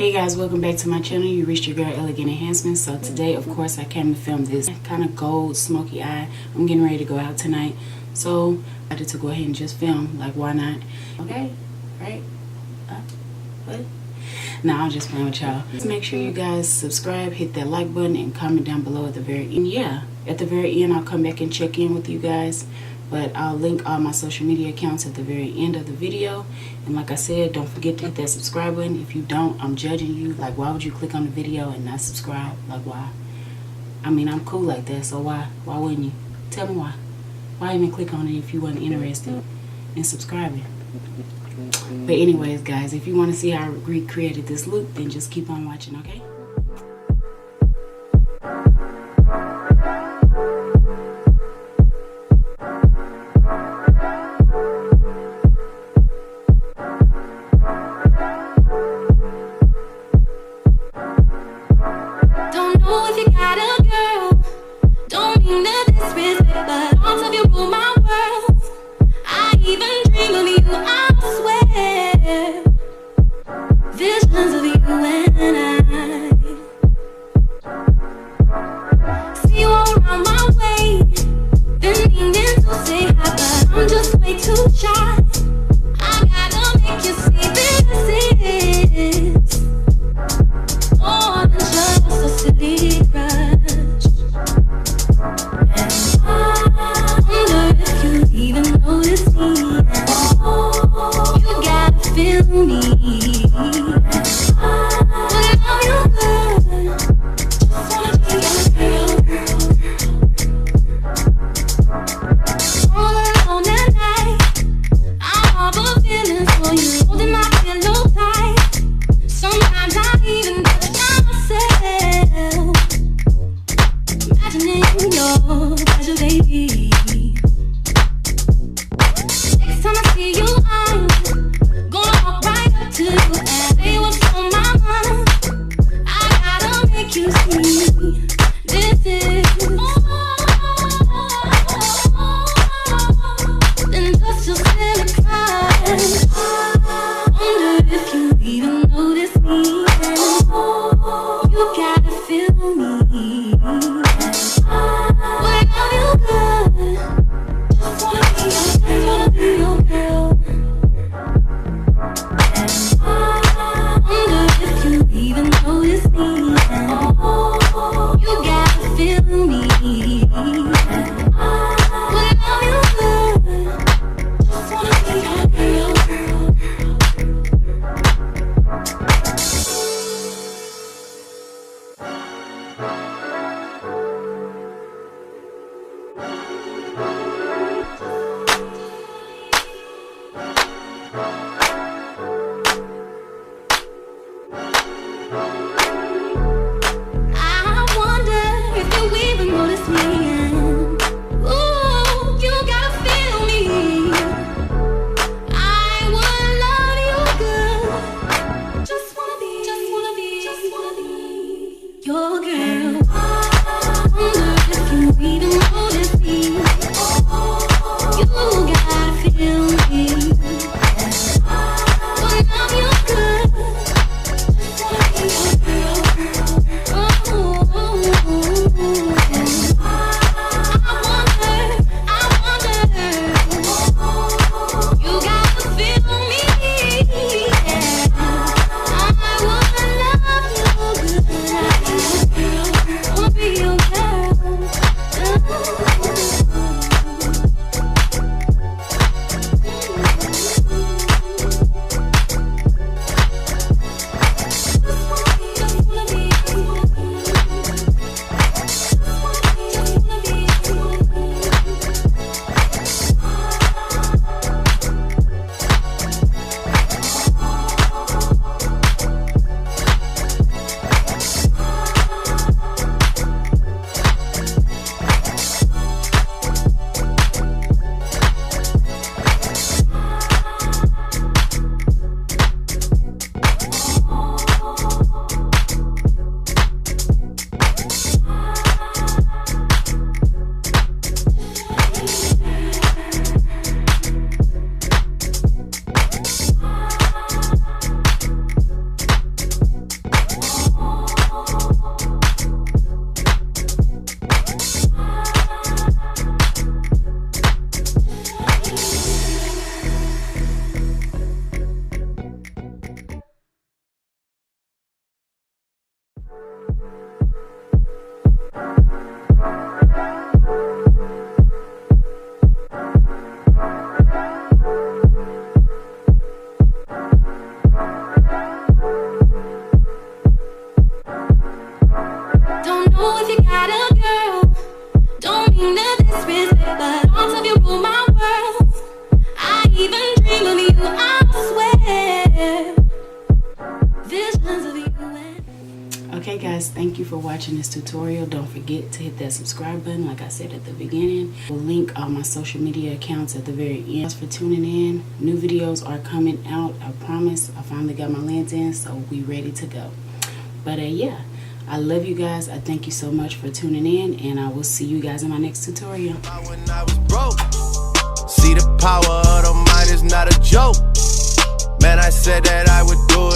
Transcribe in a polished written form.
Hey guys, welcome back to my channel. You reached your girl Elegant Enhancement. So today, of course, I came to film this kind of gold smoky eye. I'm getting ready to go out tonight, so I had to go ahead and just film. Like, why not? Okay, right? What? Nah, I'm just playing with y'all. Just make sure you guys subscribe, hit that like button, and comment down below at the very end. Yeah, at the very end, I'll come back and check in with you guys. But I'll link all my social media accounts at the very end of the video. And like I said, don't forget to hit that subscribe button. If you don't, I'm judging you. Like, why would you click on the video and not subscribe? Like, why? I mean, I'm cool like that, so why? Why wouldn't you? Tell me why. Why even click on it if you wasn't interested in subscribing? But anyways, guys, if you want to see how I recreated this look, then just keep on watching, okay? guys, thank you for watching this tutorial. Don't forget to hit that subscribe button like I said at the beginning. We'll link all my social media accounts at the very end. Thanks for tuning in. New videos are coming out, I promise. I finally got my lens in, so we ready to go. But yeah, I love you guys. I thank you so much for tuning in, and I will see you guys in my next tutorial. When I was broke, see the power of the mind is not a joke. Man, I said that I would do